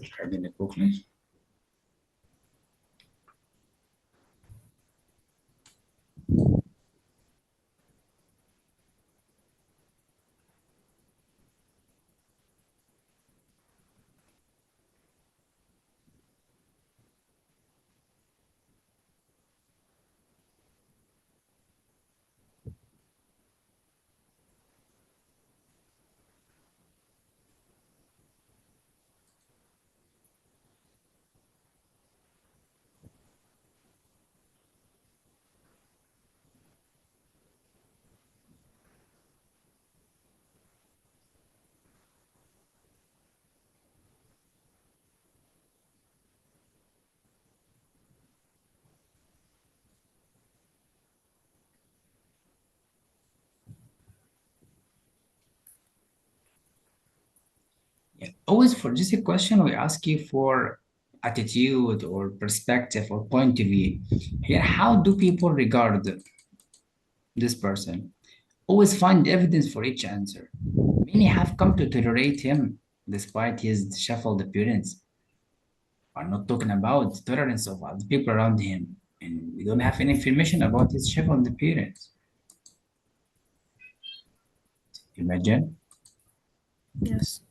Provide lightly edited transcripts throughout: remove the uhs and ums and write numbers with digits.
خلينا quickly. Yeah. Always for just a question, we ask you for attitude or perspective or point of view. Here, how do people regard this person? Always find evidence for each answer. Many have come to tolerate him despite his disheveled appearance. We're not talking about tolerance of other people around him, and we don't have any information about his disheveled appearance. Imagine. Yes.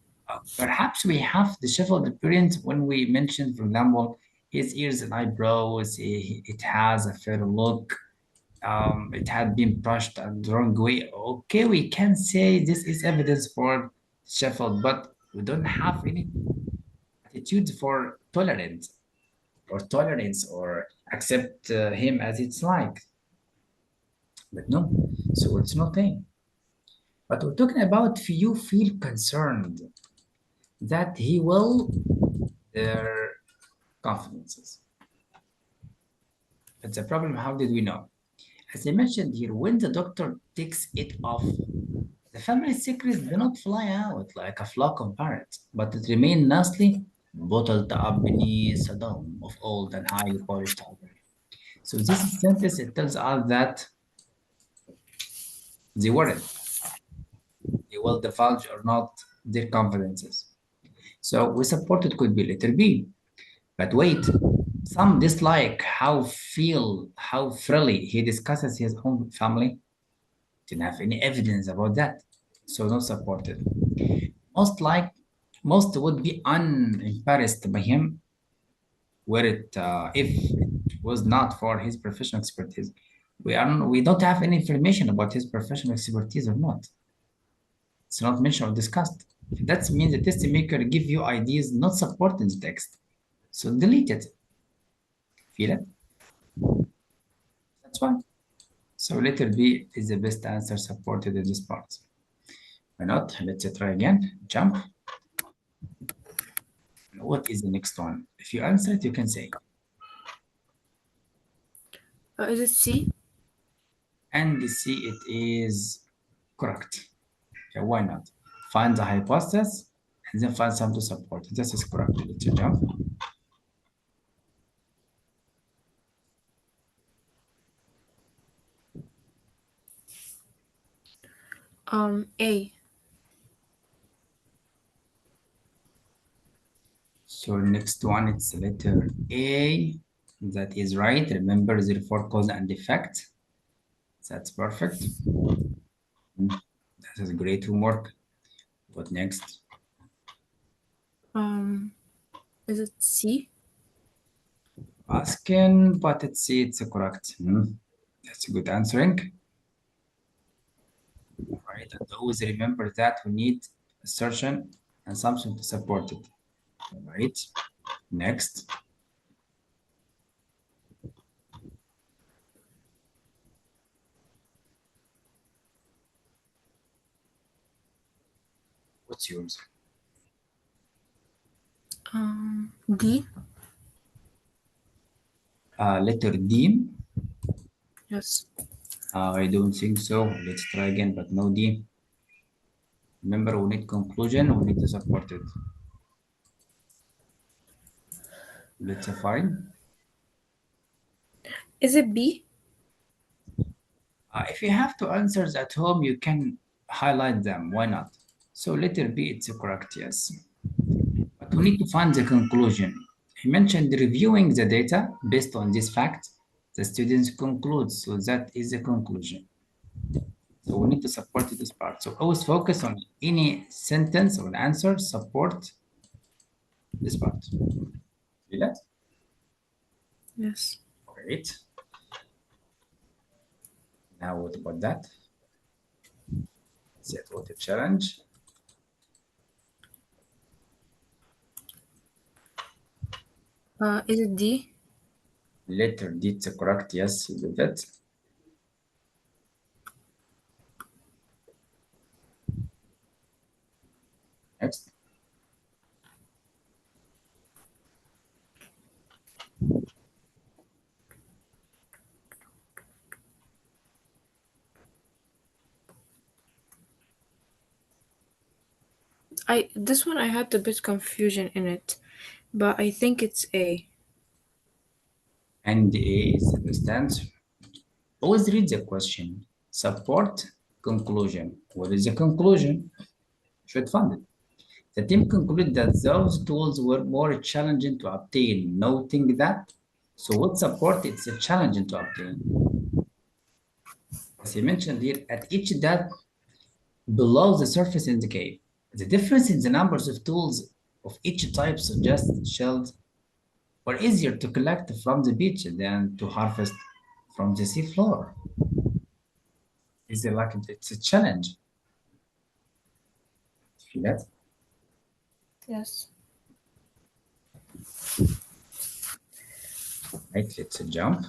Perhaps we have disheveled appearance when we mention, for example, his ears and eyebrows. It has a fair look. It had been brushed the wrong way. Okay, we can say this is evidence for disheveled, but we don't have any attitude for tolerance or accept him as it's like. But no, so it's nothing. But we're talking about if you feel concerned that he will their confidences. It's a problem. How did we know? As I mentioned here, when the doctor takes it off, the family secrets do not fly out like a flock of parrots, but it remain nicely bottled up beneath a dome of old and highly polished ivory. So this sentence it tells us that they weren't. They will divulge or not their confidences. So we support it could be letter B. But wait, some dislike how freely he discusses his own family. Didn't have any evidence about that, so not supported. Most like most would be unembarrassed by him, were it if it was not for his professional expertise. We don't have any information about his professional expertise or not. It's not mentioned or discussed. That means the test maker give you ideas not supporting the text. So delete it. Feel it? That's why. So letter B is the best answer supported in this part. Why not? Let's try again. Jump. What is the next one? If you answer it, you can say. Is it C? And C, it is correct. Okay, why not? Find the hypothesis and then find some to support it. This is correct. Let's jump. A. So next one, it's letter A. That is right. Remember, therefore, cause and effect. That's perfect. That is great homework. What next? Is it C? Asking, but it's correct. That's a good answering. All right, and always remember that we need assertion and something to support it. All right, next. What's yours? D? Letter D. Yes. I don't think so. Let's try again, but no D. Remember, we need conclusion, we need to support it. Let's find. Is it B? If you have to answers at home, you can highlight them. Why not? So letter B, it's correct, yes. But we need to find the conclusion. He mentioned reviewing the data based on this fact, the students conclude, so that is the conclusion. So we need to support this part. So always focus on any sentence or answer, support this part. See that? Yes. Great. Now what about that? Set what a challenge. Is it D? Letter D is correct. Yes, you did that. Next. This one I had a bit confusion in it, but I think it's A. And A is the best answer. Always read the question. Support conclusion. What is the conclusion? Should fund it. The team concluded that those tools were more challenging to obtain, noting that. So what support it's a challenging to obtain. As he mentioned here, at each depth below the surface in the cave, the difference in the numbers of tools of each type suggests shells were easier to collect from the beach than to harvest from the seafloor. Is it like it's a challenge? Feel that? Yes. Right, let's jump.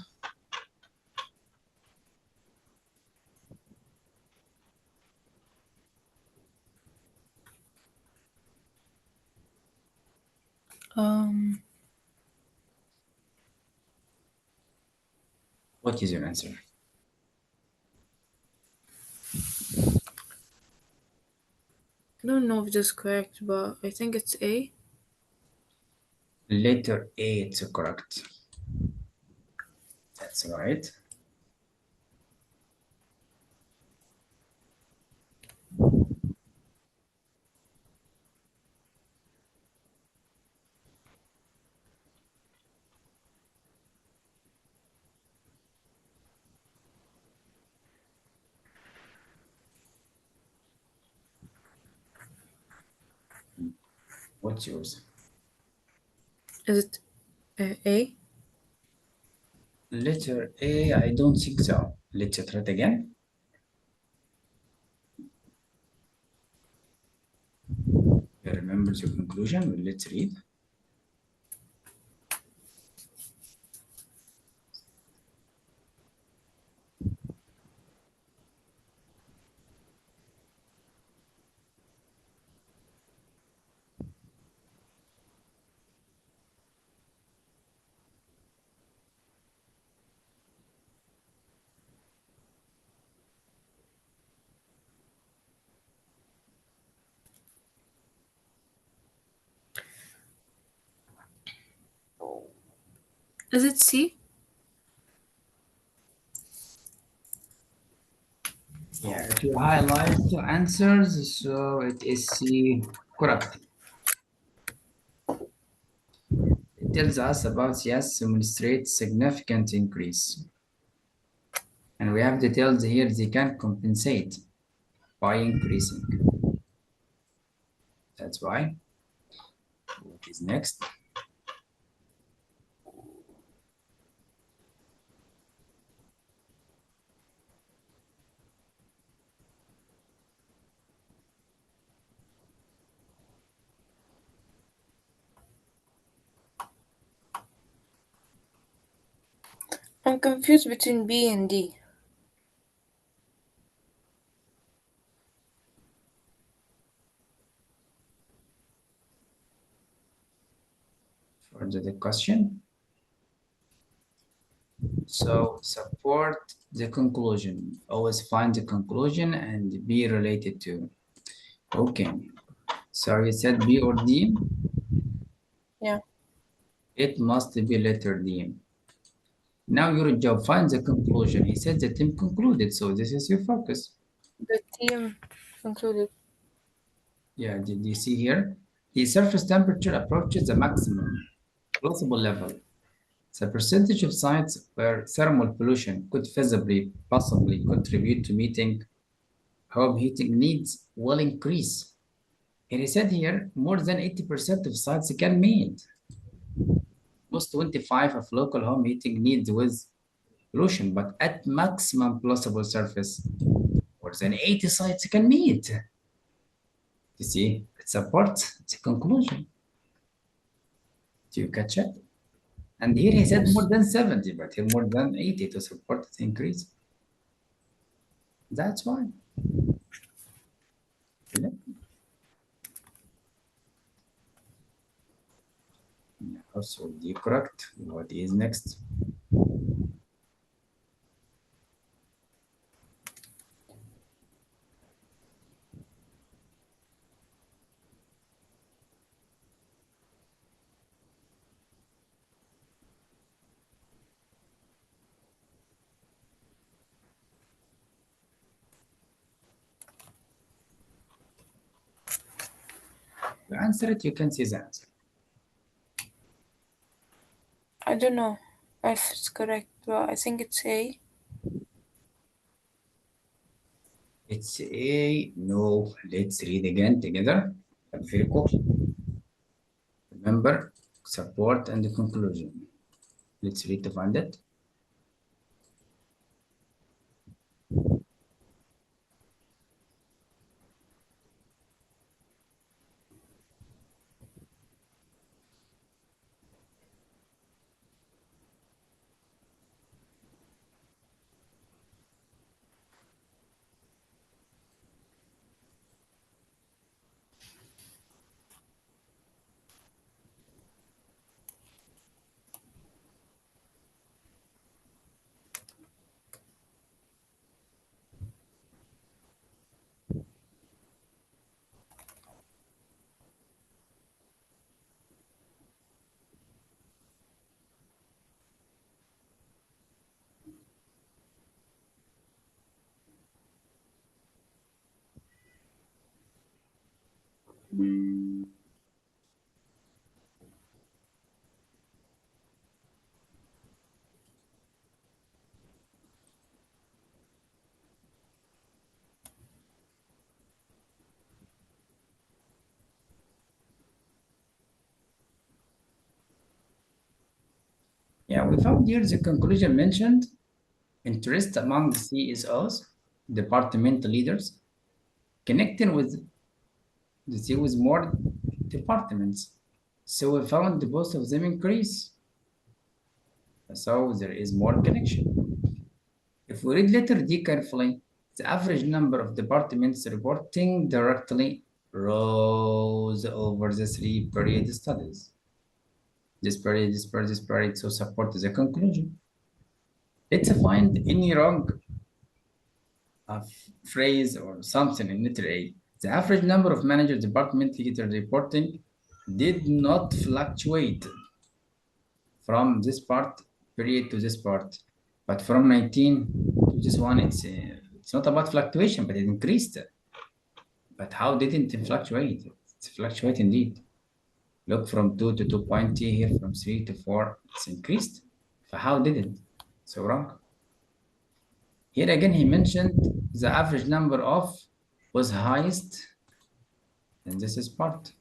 What is your answer? I don't know if this is correct, but I think it's A. Letter A, it's correct. That's right. What's yours? Is it A? Letter A, I don't think so. Let's try it again. You remember your conclusion? Well, let's read. Is it C? Yeah, if you highlight the answers, so it is C, correct. It tells us about yes, demonstrate significant increase. And we have details here, they can compensate by increasing. That's why. What is next? I'm confused between B and D. For the question. So support the conclusion. Always find the conclusion and be related to. Okay. So you said B or D? Yeah. It must be letter D. Now your job, find the conclusion. He said the team concluded, so this is your focus. The team concluded. Yeah, did you see here? the surface temperature approaches the maximum possible level. The percentage of sites where thermal pollution could feasibly possibly contribute to meeting home heating needs will increase. It is said here more than 80% of sites can meet most 25 of local home heating needs with pollution, but at maximum possible surface, more than 80 sites can meet. You see, it supports the conclusion. Do you catch it? And here he said more Yes. than 70, but here more than 80 to support the increase. That's why. Yeah. Also, the correct. What is next? You answer it, you can see the answer. I don't know if it's correct, but I think it's A. It's A. No. Let's read again together. Very cool. Remember, support and the conclusion. Let's read to find it. Yeah, we found here the conclusion mentioned interest among CSOs, departmental leaders, connecting with more departments. So we found both of them increase. So there is more connection. If we read letter D carefully, the average number of departments reporting directly rose over the 3-period studies. This period, this period, this period, so support the conclusion. Let's find any wrong phrase or something in letter A. The average number of manager department leader reporting did not fluctuate from this part period to this part, but from 19 to this one, it's not about fluctuation, but it increased. But how didn't it fluctuate? It's fluctuate indeed. Look from 2 to 2.2 here, from 3 to 4, it's increased. So how did it? So wrong. Here again, he mentioned the average number of was highest, and this is part.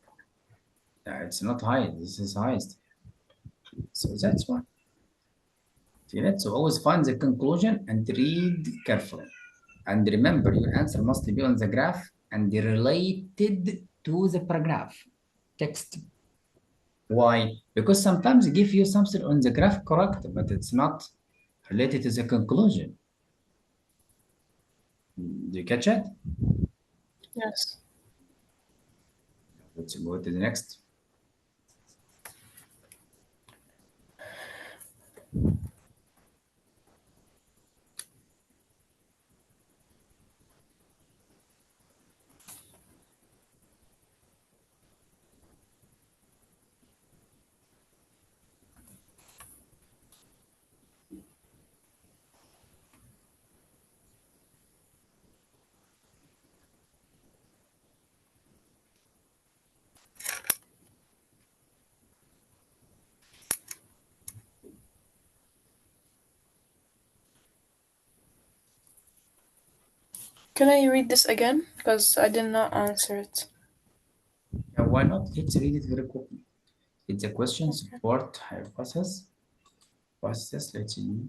It's not high, this is highest. So that's why. So let's always find the conclusion and read carefully. And remember, your answer must be on the graph and related to the paragraph text. Why? Because sometimes give you something on the graph correct, but it's not related to the conclusion. Do you catch it? Yes. Let's go to the next. Can I read this again? Because I did not answer it. Yeah, why not? Let's read it very quickly. It's a question support hypothesis. Hypothesis, let's see.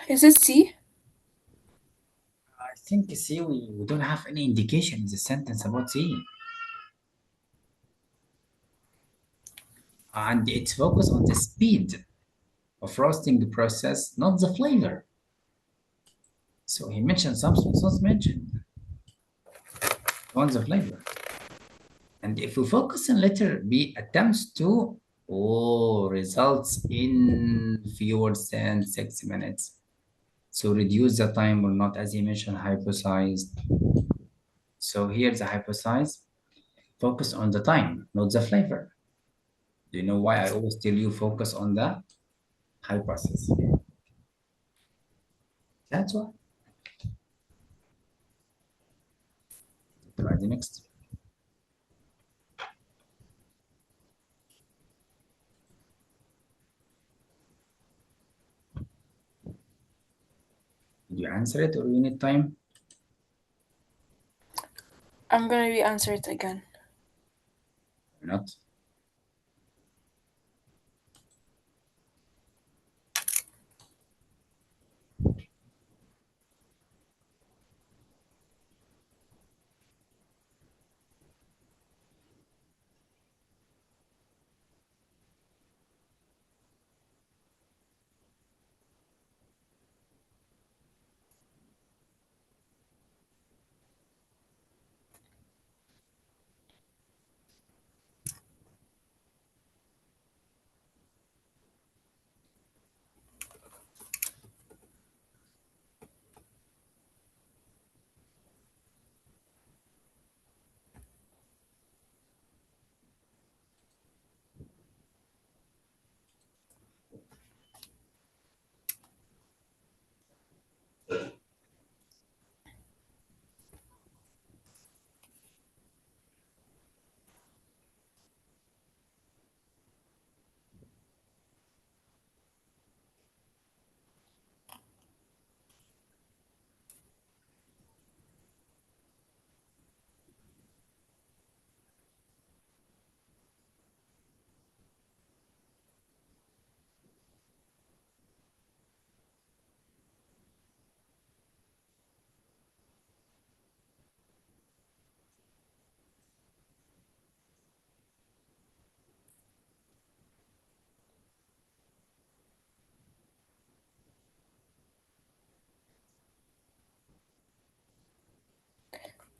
Is it C? I think see we don't have any indication in the sentence about C. And it's focused on the speed of roasting the process, not the flavor. So he mentioned something not mentioned on the flavor. And if we focus on letter B, attempts to results in fewer than 6 minutes. So reduce the time or not, as he mentioned, hypothesized. So here's the hypothesize. Focus on the time, not the flavor. Do you know why I always tell you focus on the hypothesis? That's why. Try the next. Did you answer it or you need time? I'm gonna re-answer it again. Or not?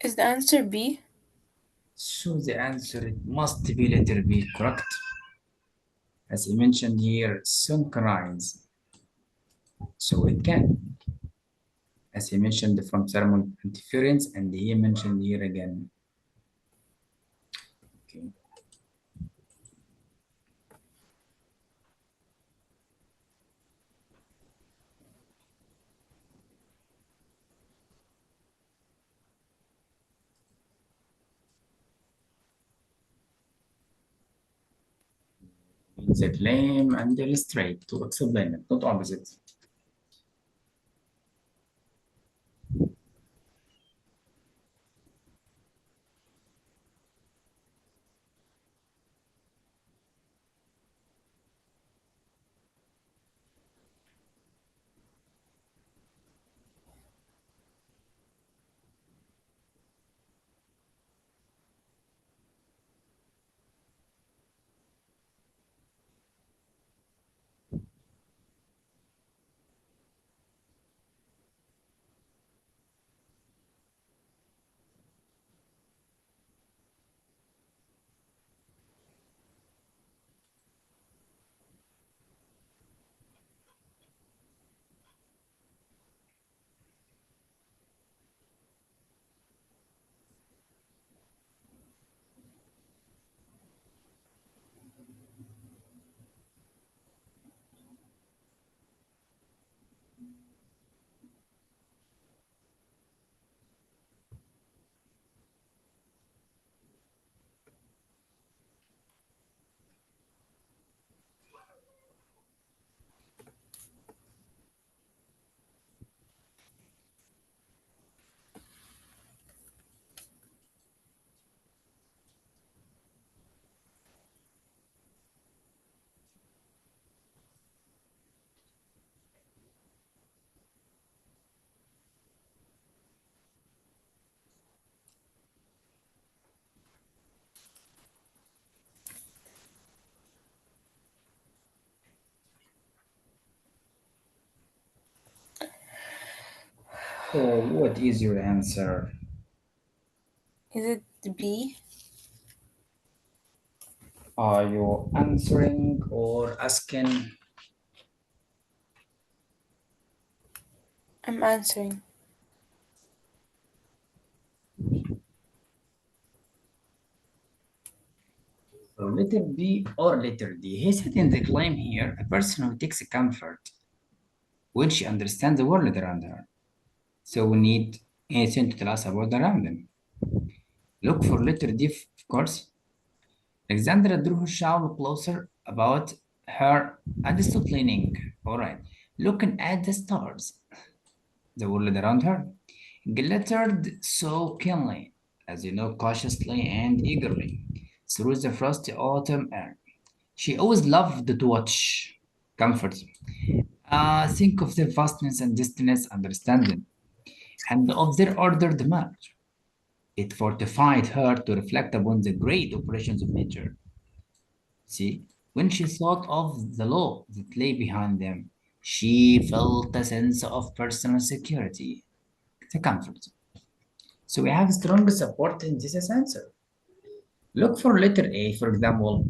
Is the answer B? So the answer it must be letter B, correct? As he mentioned here, synchronize. So it can, as he mentioned from thermal interference, and he mentioned here again. Okay. the claim and illustrate to explain it, not opposite. So, what is your answer? Is it B? Are you answering or asking? I'm answering. So letter B or letter D? He said in the claim here, a person who takes comfort when she understands the world around her. So we need anything to tell us about around them. Look for letter D, of course. Alexandra drew her shawl closer about her and stopped leaning. All right, looking at the stars, the world around her, glittered so keenly, as you know, cautiously and eagerly, through the frosty autumn air. She always loved to watch. Comfort. Think of their vastness and distance, understanding, and of their ordered march. It fortified her to reflect upon the great operations of nature. See, when she thought of the law that lay behind them, she felt a sense of personal security, the comfort. So we have strong support in this answer. Look for letter A, for example.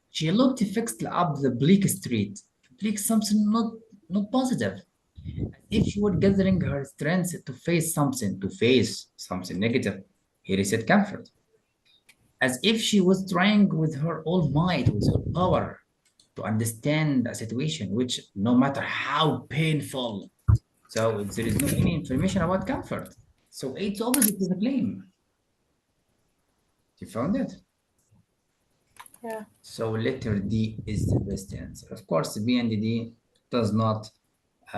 She looked fixed up the bleak street, bleak something not positive, if she were gathering her strength to face something negative. Here is it comfort, as if she was trying with her all might, with her power, to understand a situation which, no matter how painful, so there is no any information about comfort. So it's opposite to the claim. You found it? Yeah. So letter D is the best answer. Of course, B and D does not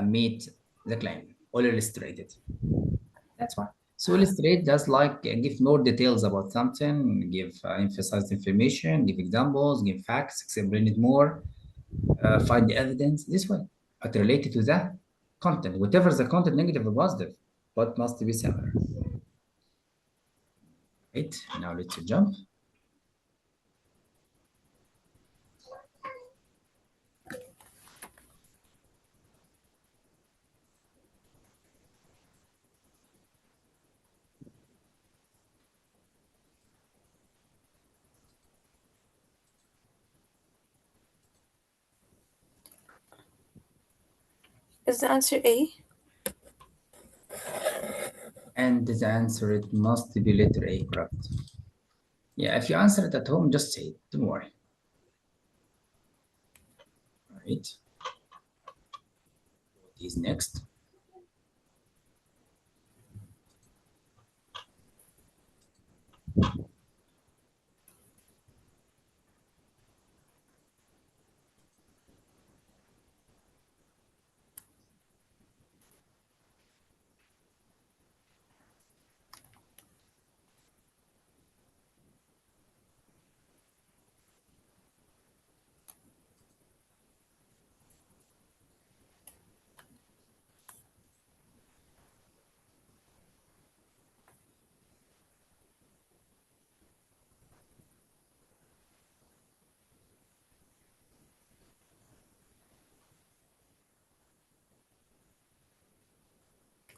meet the claim or illustrated. That's why. So illustrate just like give more details about something, give emphasized information, give examples, give facts, explain it more, find the evidence this way, but related to the content, whatever the content, negative or positive, but must be similar. Right, now let's jump. Is the answer A? And the answer, it must be letter A, correct? Yeah, if you answer it at home, just say it, don't worry. Right, what is next?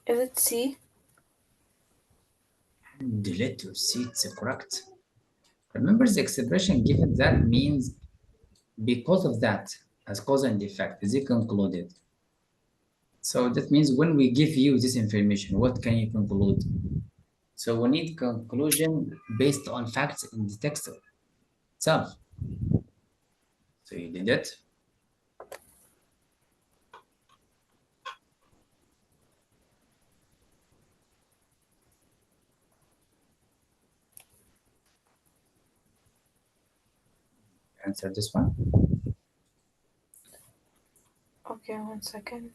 Is it C? And the letter C, it's correct. Remember the expression given that means because of that, as cause and effect, is it concluded? So that means when we give you this information, what can you conclude? So we need conclusion based on facts in the text itself. So you did it. Answer this one. Okay, 1 second.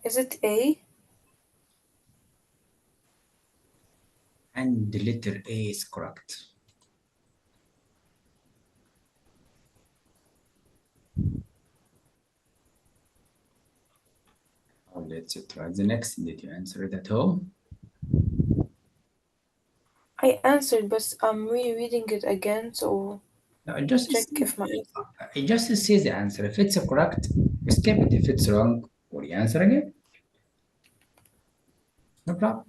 Is it A? And the letter A is correct. Now let's try the next. Did you answer it at home? I answered, but I'm rereading it again, so No, check if my I just say the answer. If it's correct, skip it. If it's wrong, will you answer again? No problem.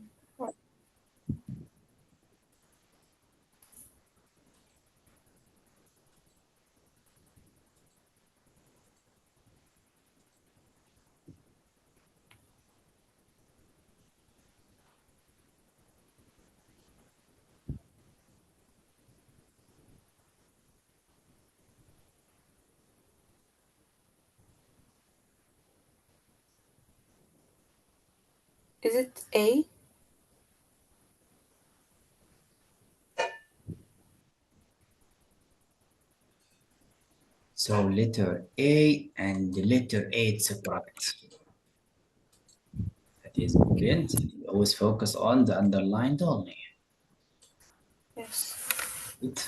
Is it A? So letter A and the letter A, it's correct. That is brilliant. You always focus on the underlined only. Yes. It.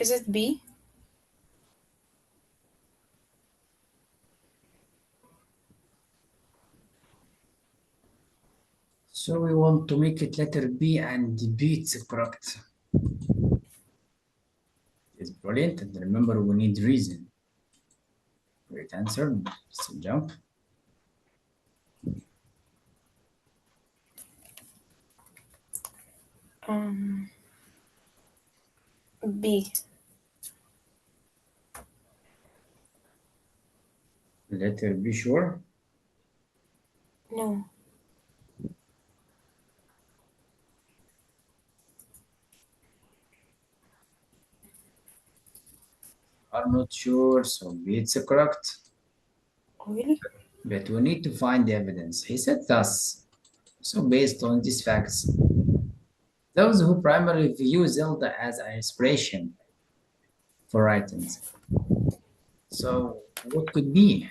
Is it B? So we want to make it letter B and B, it's correct. It's brilliant. And remember, we need reason. Great answer. Let's jump. B. Letter B, sure. No. Are not sure, so B, it's correct. Oh, really? But we need to find the evidence. He said thus. So based on these facts, those who primarily view Zelda as an inspiration for writings. So what could be?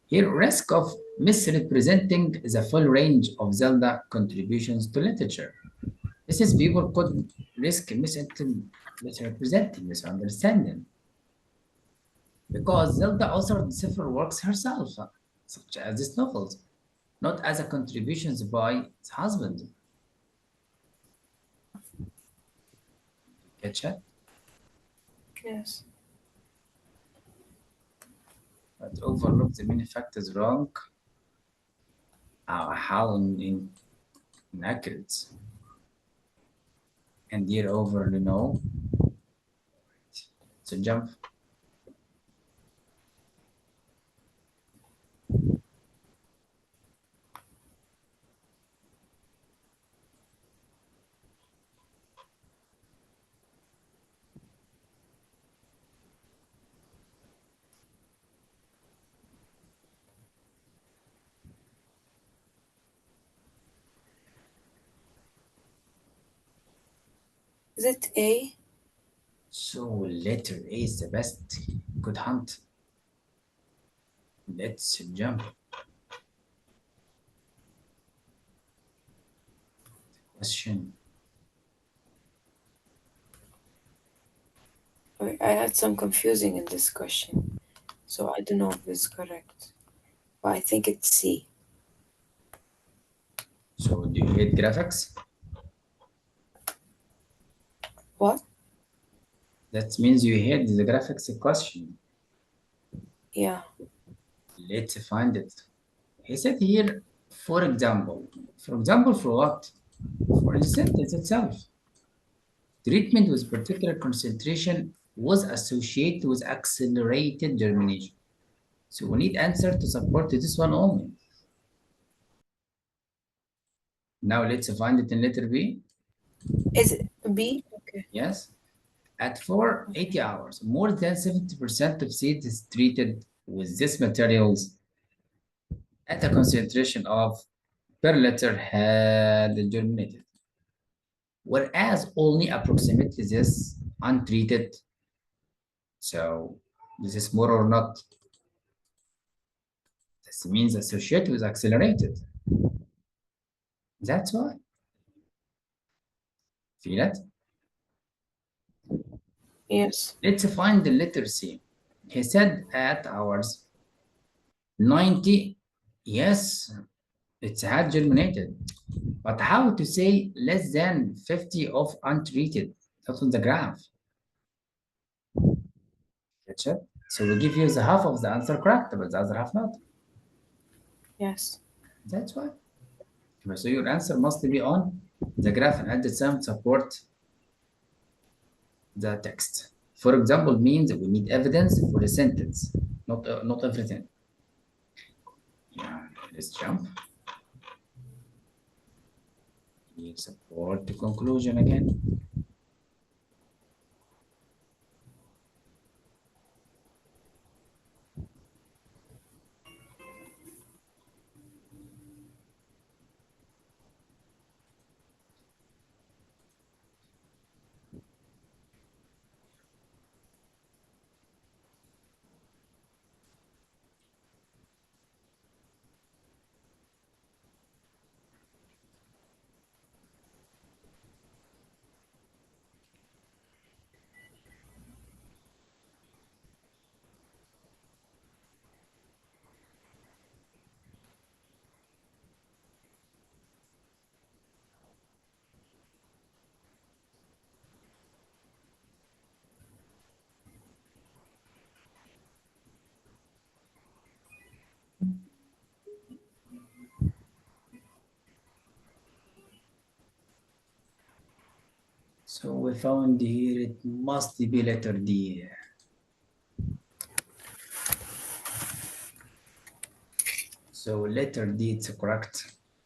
Here, risk of misrepresenting the full range of Zelda contributions to literature. This is people could risk misrepresenting, misunderstanding. Because Zelda authored several works herself. such as these novels, not as a contributions by his husband. Catch it? Yes. But overlook the many factors wrong, how inaccurate, and here over, so jump. Is it A? So letter A is the best. Good hunt. Let's jump. Question. I had some confusing in this question, so I don't know if it's correct. But I think it's C. So do you hate graphics? What? That means you hate the graphics question. Yeah. Let's find it. He said here, for example. For example, for what? For the sentence itself. Treatment with particular concentration was associated with accelerated germination. So we need answer to support this one only. Now let's find it in letter B. Is it B? Okay. Yes. At 480 hours, more than 70% of seeds is treated with these materials at a concentration of per liter had germinated. Whereas only approximately this untreated. So this is more or not. This means associated with accelerated. That's why. Feel it? Yes. Let's find the letter C. He said at hours 90, yes, it's had germinated. But how to say less than 50 of untreated? That's on the graph. Catch it? So we give you the half of the answer correct, but the other half not. Yes. That's why. So your answer must be on the graph and at the same support the text. For example, means we need evidence for a sentence, not everything. Yeah, let's jump. Need support to conclusion again. So we found here it must be letter D. So letter D, it's correct.